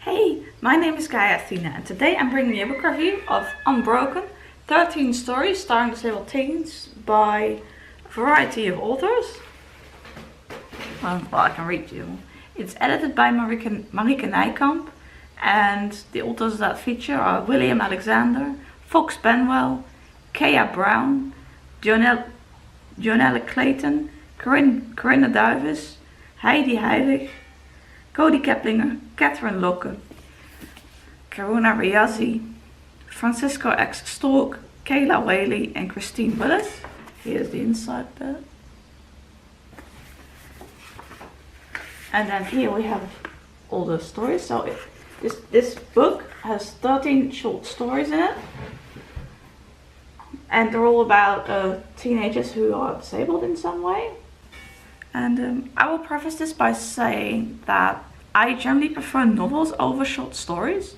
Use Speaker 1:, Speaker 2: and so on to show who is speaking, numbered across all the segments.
Speaker 1: Hey, my name is Katherine and today I'm bringing you a book review of Unbroken, 13 stories starring disabled teens by a variety of authors. Well, I can read you. It's edited by Marieke Nijkamp, and the authors that feature are William Alexander, Fox Benwell, Keah Brown, Dhonielle Clayton, Corinne Duyvis, Heidi Heilig, Kody Keplinger, Katherine Locke, Karuna Riazi, Francisco X Stork, Kayla, Whaley, and Kristine Wyllys. Here's the inside bit. And then here we have all the stories. So this book has 13 short stories in it. And they're all about teenagers who are disabled in some way. And I will preface this by saying that I generally prefer novels over short stories.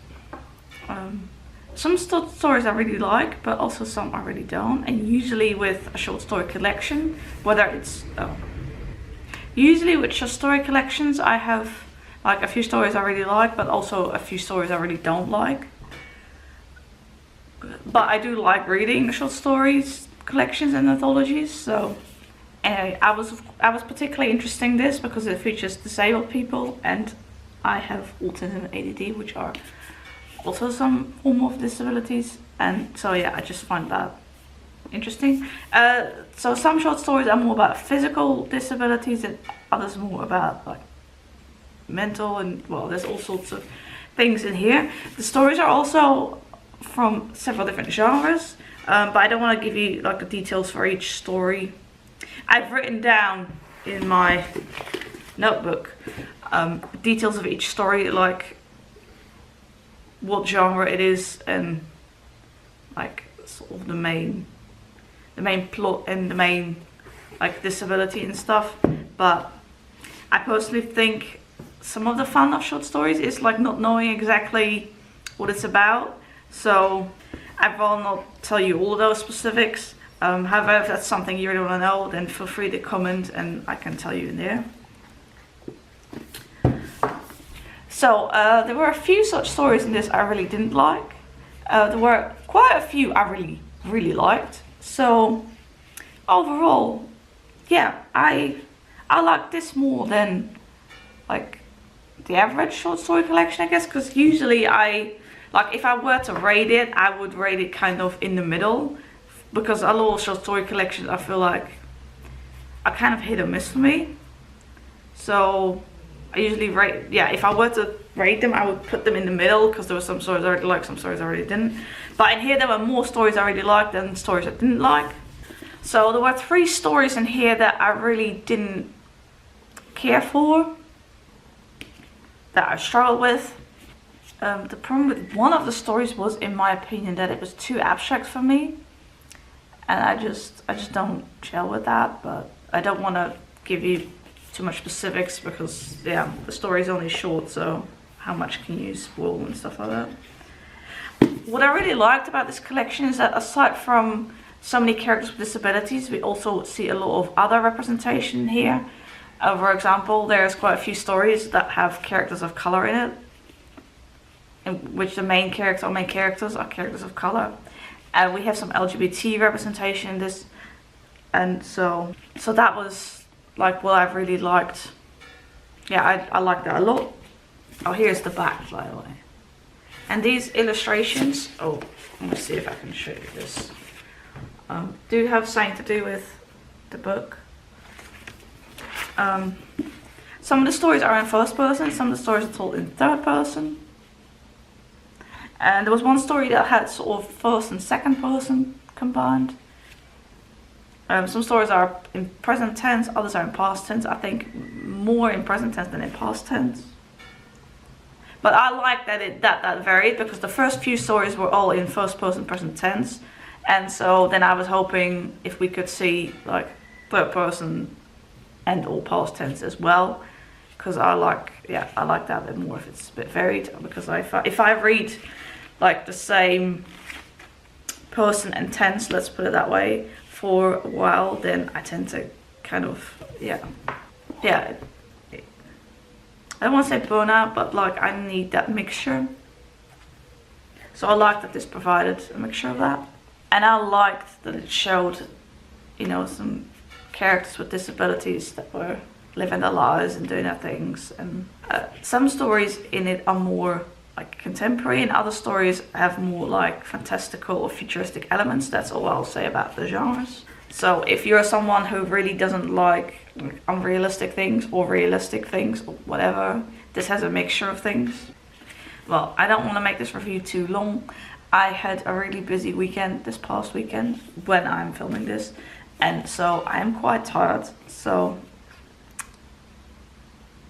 Speaker 1: Some stories I really like, but also some I really don't. And usually with a short story collection, whether it's usually with short story collections, I have like a few stories I really like, but also a few stories I really don't like. But I do like reading short stories collections and anthologies. So anyway, I was particularly interested in this because it features disabled people, and I have autism and ADD, which are also some form of disabilities, and so yeah, I just find that interesting. So some short stories are more about physical disabilities and others more about like mental, and well, there's all sorts of things in here. The stories are also from several different genres, but I don't want to give you like the details for each story. I've written down in my notebook details of each story, like what genre it is and like sort of the main plot and the main like disability and stuff. But I personally think some of the fun of short stories is like not knowing exactly what it's about, so I will not tell you all of those specifics. However, if that's something you really want to know, then feel free to comment and I can tell you in there. So there were a few such stories in this I really didn't like. There were quite a few I really liked. So overall, yeah, I like this more than like the average short story collection, I guess, because usually if I were to rate it, I would rate it kind of in the middle, because a lot of short story collections I feel like are kind of hit or miss for me. So I usually rate, yeah, if I were to rate them, I would put them in the middle, because there were some stories I really liked, some stories I really didn't. But in here there were more stories I really liked than stories I didn't like. So there were 3 stories in here that I really didn't care for, that I struggled with. The problem with one of the stories was, in my opinion, that it was too abstract for me. And I just don't gel with that, but I don't want to give you too much specifics because yeah, the story is only short, so how much can you spoil and stuff like that. What I really liked about this collection is that aside from so many characters with disabilities, we also see a lot of other representation here. For example, there's quite a few stories that have characters of color in it, in which the main characters are characters of color. And we have some LGBT representation in this, and so that was like what I really liked. Yeah, I liked that a lot. Oh, here's the back, by the way. And these illustrations, oh, let me see if I can show you this, do have something to do with the book. Some of the stories are in first person, some of the stories are told in third person. And there was one story that had sort of first and second person combined. Some stories are in present tense, others are in past tense. I think more in present tense than in past tense. But I like that that varied, because the first few stories were all in first person present tense. And so then I was hoping if we could see like third person and all past tense as well. Because I like that a bit more if it's a bit varied. Because if I read like the same person and tense, let's put it that way, for a while, then I tend to kind of, I don't want to say burnout, but like I need that mixture. So I liked that this provided a mixture of that. And I liked that it showed, you know, some characters with disabilities that were living their lives and doing their things. And some stories in it are more like contemporary, and other stories have more like fantastical or futuristic elements. That's all I'll say about the genres. So if you're someone who really doesn't like unrealistic things or realistic things or whatever, this has a mixture of things. Well, I don't want to make this review too long. I had a really busy weekend this past weekend when I'm filming this, and so I am quite tired. So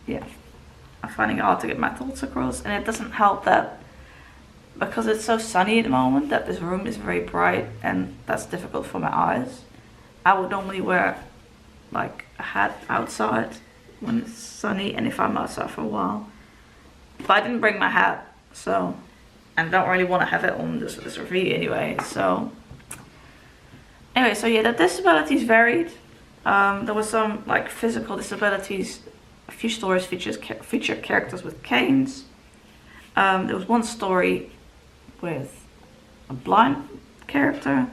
Speaker 1: yeah, I'm finding it hard to get my thoughts across, and it doesn't help that because it's so sunny at the moment that this room is very bright, and that's difficult for my eyes. I would normally wear like a hat outside when it's sunny and if I'm outside for a while, but I didn't bring my hat, so, and I don't really want to have it on this review anyway. So anyway, so yeah, the disabilities varied. There was some like physical disabilities. A few stories feature characters with canes. There was one story with a blind character.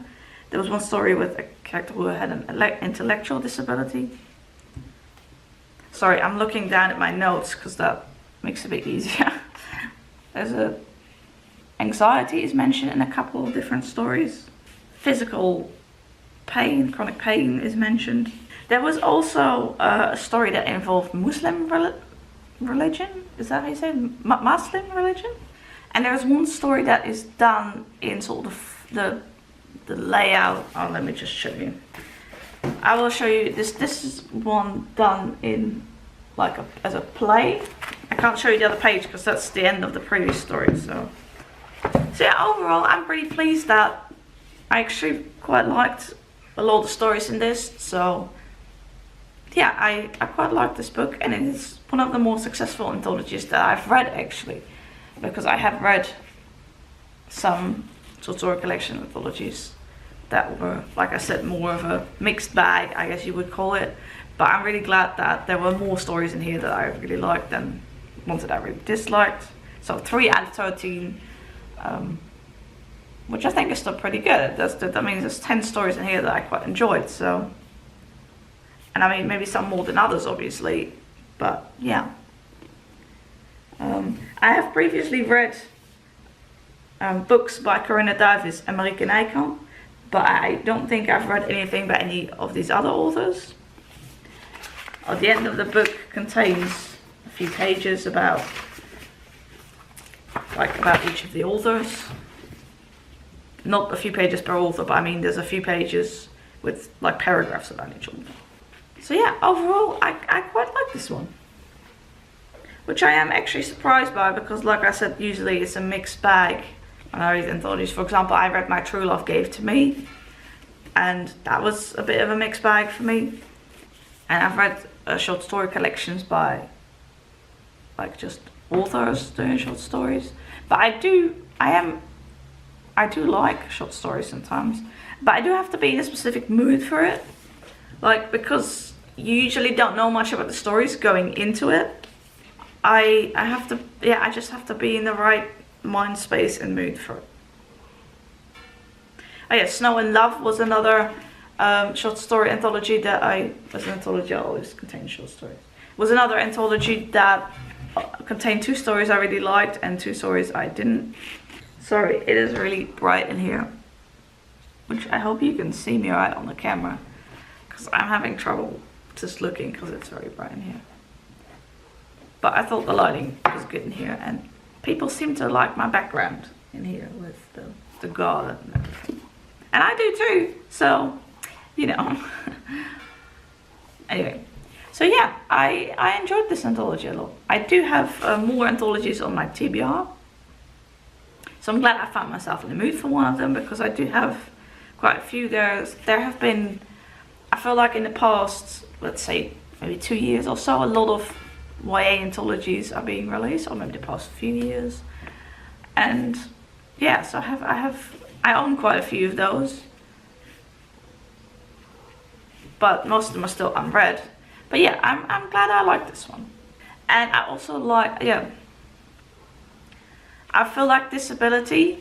Speaker 1: There was one story with a character who had an intellectual disability. Sorry, I'm looking down at my notes because that makes it a bit easier. There's a anxiety is mentioned in a couple of different stories. Physical pain, chronic pain is mentioned. There was also a story that involved Muslim religion. Is that how you say it? Muslim religion? And there's one story that is done in sort of the layout. Oh, let me just show you. I will show you this. This is one done in like as a play. I can't show you the other page because that's the end of the previous story. So yeah, overall, I'm pretty pleased that I actually quite liked a lot of the stories in this. So yeah, I quite like this book, and it is one of the more successful anthologies that I've read actually, because I have read some short story collection anthologies that were, like I said, more of a mixed bag, I guess you would call it. But I'm really glad that there were more stories in here that I really liked than ones that I really disliked. So 3 out of 13, which I think is still pretty good. That means there's 10 stories in here that I quite enjoyed. So, and I mean maybe some more than others, obviously, but yeah. I have previously read books by Corinne Duyvis and Marieke Nijkamp, but I don't think I've read anything by any of these other authors. At the end of the book contains a few pages about each of the authors. Not a few pages per author, but I mean there's a few pages with like paragraphs about each author. So yeah, overall I quite like this one, which I am actually surprised by because, like I said, usually it's a mixed bag. When I read anthologies, for example, I read My True Love Gave to Me, and that was a bit of a mixed bag for me. And I've read short story collections by like just authors doing short stories, but I do like short stories sometimes, but I do have to be in a specific mood for it, like because you usually don't know much about the stories going into it. I just have to be in the right mind space and mood for it. Oh yeah, Snow and Love was another short story anthology that was an anthology that always contains short stories. Was another anthology that contained 2 stories I really liked and 2 stories I didn't. Sorry, it is really bright in here, which I hope you can see me right on the camera, because I'm having trouble just looking because it's very bright in here. But I thought the lighting was good in here, and people seem to like my background in here with the garden and everything. And I do too, so, you know. Anyway, so yeah, I enjoyed this anthology a lot. I do have more anthologies on my TBR. So I'm glad I found myself in the mood for one of them, because I do have quite a few. There have been, I feel like in the past, let's say maybe 2 years or so, a lot of YA anthologies are being released, or maybe the past few years. And yeah, so I own quite a few of those, but most of them are still unread. But yeah, I'm glad I like this one. And I also like, yeah, I feel like disability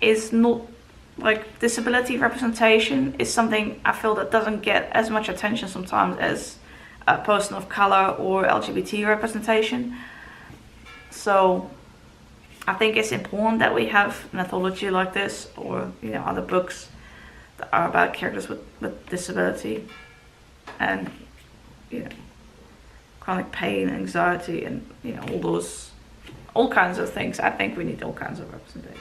Speaker 1: is not, like, disability representation is something I feel that doesn't get as much attention sometimes as a person of color or LGBT representation. So I think it's important that we have an anthology like this, or, you know, other books that are about characters with disability and, you know, chronic pain, anxiety, and, you know, all kinds of things. I think we need all kinds of representation.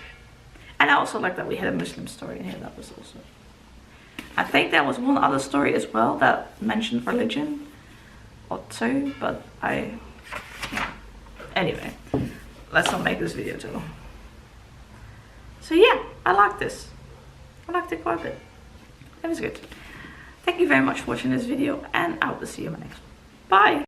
Speaker 1: And I also like that we had a Muslim story in here. That was also, I think there was one other story as well that mentioned religion or two, but yeah. Anyway, let's not make this video too long. So yeah, I like this. I liked it quite a bit. It was good. Thank you very much for watching this video, and I will see you in my next one. Bye!